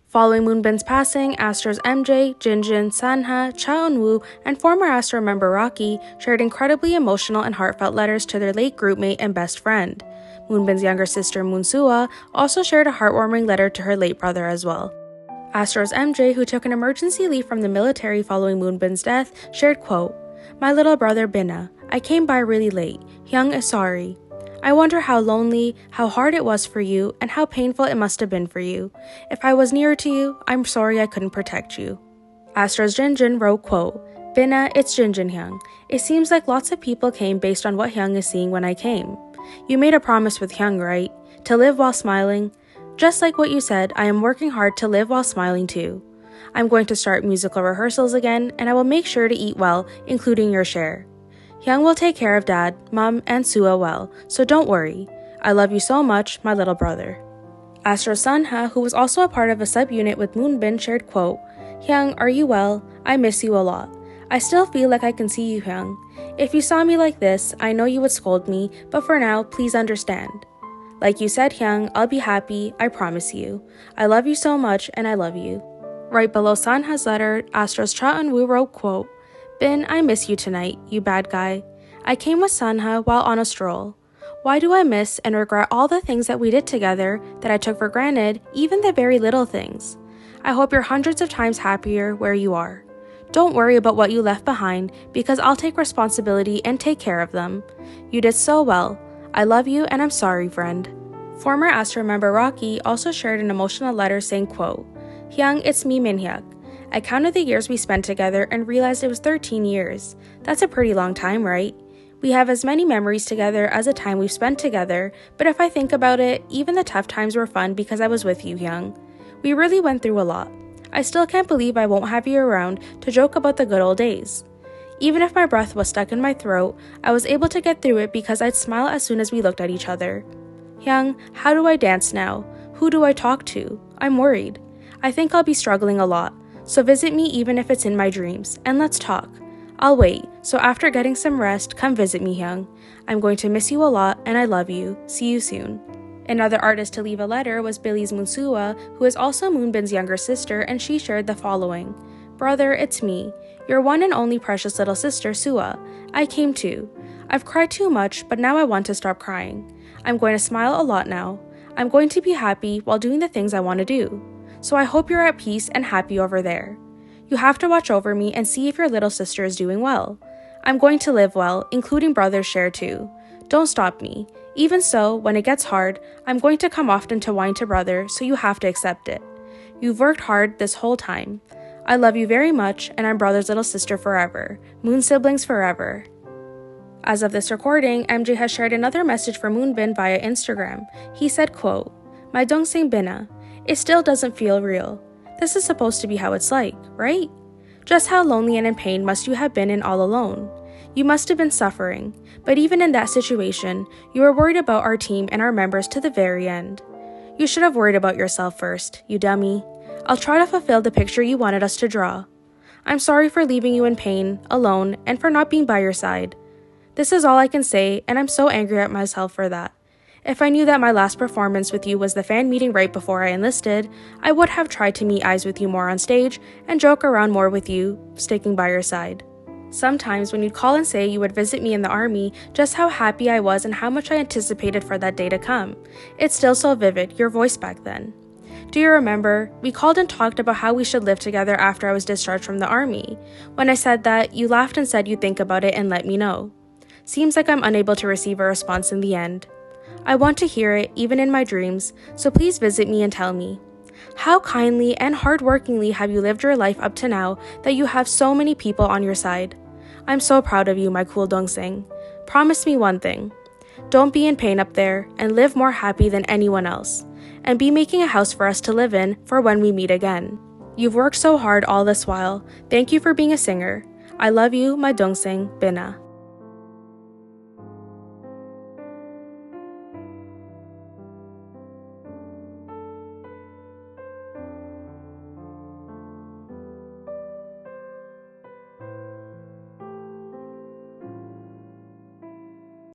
Following Moonbin's passing, Astro's MJ, Jinjin, Sanha, Cha Eun-woo, and former Astro member Rocky shared incredibly emotional and heartfelt letters to their late groupmate and best friend. Moonbin's younger sister Moon Sua also shared a heartwarming letter to her late brother as well. Astro's MJ, who took an emergency leave from the military following Moonbin's death, shared, quote, "My little brother Bina, I came by really late. Hyung is sorry. I wonder how lonely, how hard it was for you, and how painful it must have been for you. If I was nearer to you, I'm sorry I couldn't protect you." Astro's Jinjin wrote, quote, "Bina, it's Jinjin Hyung. It seems like lots of people came based on what Hyung is seeing when I came. You made a promise with Hyung, right? To live while smiling? Just like what you said, I am working hard to live while smiling too. I'm going to start musical rehearsals again, and I will make sure to eat well, including your share. Hyung will take care of Dad, Mom, and Sua well, so don't worry. I love you so much, my little brother." Astro's Sanha, who was also a part of a subunit with Moonbin, shared, quote, "Hyung, are you well? I miss you a lot. I still feel like I can see you, Hyung. If you saw me like this, I know you would scold me, but for now, please understand. Like you said, Hyung, I'll be happy, I promise you. I love you so much, and I love you." Right below Sanha's letter, Astro's Cha Eun-woo wrote, quote, "Bin, I miss you tonight, you bad guy. I came with Sanha while on a stroll. Why do I miss and regret all the things that we did together that I took for granted, even the very little things? I hope you're hundreds of times happier where you are. Don't worry about what you left behind, because I'll take responsibility and take care of them. You did so well. I love you and I'm sorry, friend." Former Astro member Rocky also shared an emotional letter saying, quote, "Hyung, it's me, Minhyuk. I counted the years we spent together and realized it was 13 years. That's a pretty long time, right? We have as many memories together as the time we've spent together, but if I think about it, even the tough times were fun because I was with you, Hyung. We really went through a lot. I still can't believe I won't have you around to joke about the good old days. Even if my breath was stuck in my throat, I was able to get through it because I'd smile as soon as we looked at each other. Hyung, how do I dance now? Who do I talk to? I'm worried. I think I'll be struggling a lot. So visit me even if it's in my dreams, and let's talk. I'll wait, so after getting some rest, come visit me, Hyung. I'm going to miss you a lot, and I love you. See you soon." Another artist to leave a letter was Billy's Moon Sua, who is also Moonbin's younger sister, and she shared the following. "Brother, it's me, your one and only precious little sister, Sua. I came too. I've cried too much, but now I want to stop crying. I'm going to smile a lot now. I'm going to be happy while doing the things I want to do. So I hope you're at peace and happy over there. You have to watch over me and see if your little sister is doing well. I'm going to live well, including brother's share too. Don't stop me. Even so, when it gets hard, I'm going to come often to whine to brother, so you have to accept it. You've worked hard this whole time. I love you very much, and I'm brother's little sister forever. Moon siblings forever." As of this recording, MJ has shared another message for Moonbin via Instagram. He said, quote, "My Dongseng Bina. It still doesn't feel real. This is supposed to be how it's like, right? Just how lonely and in pain must you have been and all alone? You must have been suffering, but even in that situation, you were worried about our team and our members to the very end. You should have worried about yourself first, you dummy. I'll try to fulfill the picture you wanted us to draw. I'm sorry for leaving you in pain, alone, and for not being by your side. This is all I can say, and I'm so angry at myself for that. If I knew that my last performance with you was the fan meeting right before I enlisted, I would have tried to meet eyes with you more on stage and joke around more with you, sticking by your side. Sometimes when you'd call and say you would visit me in the army, just how happy I was and how much I anticipated for that day to come. It's still so vivid, your voice back then. Do you remember? We called and talked about how we should live together after I was discharged from the army. When I said that, you laughed and said you'd think about it and let me know. Seems like I'm unable to receive a response in the end. I want to hear it, even in my dreams, so please visit me and tell me. How kindly and hardworkingly have you lived your life up to now that you have so many people on your side? I'm so proud of you, my cool Dongseng. Promise me one thing. Don't be in pain up there, and live more happy than anyone else. And be making a house for us to live in for when we meet again. You've worked so hard all this while. Thank you for being a singer. I love you, my Dongseng, Bina."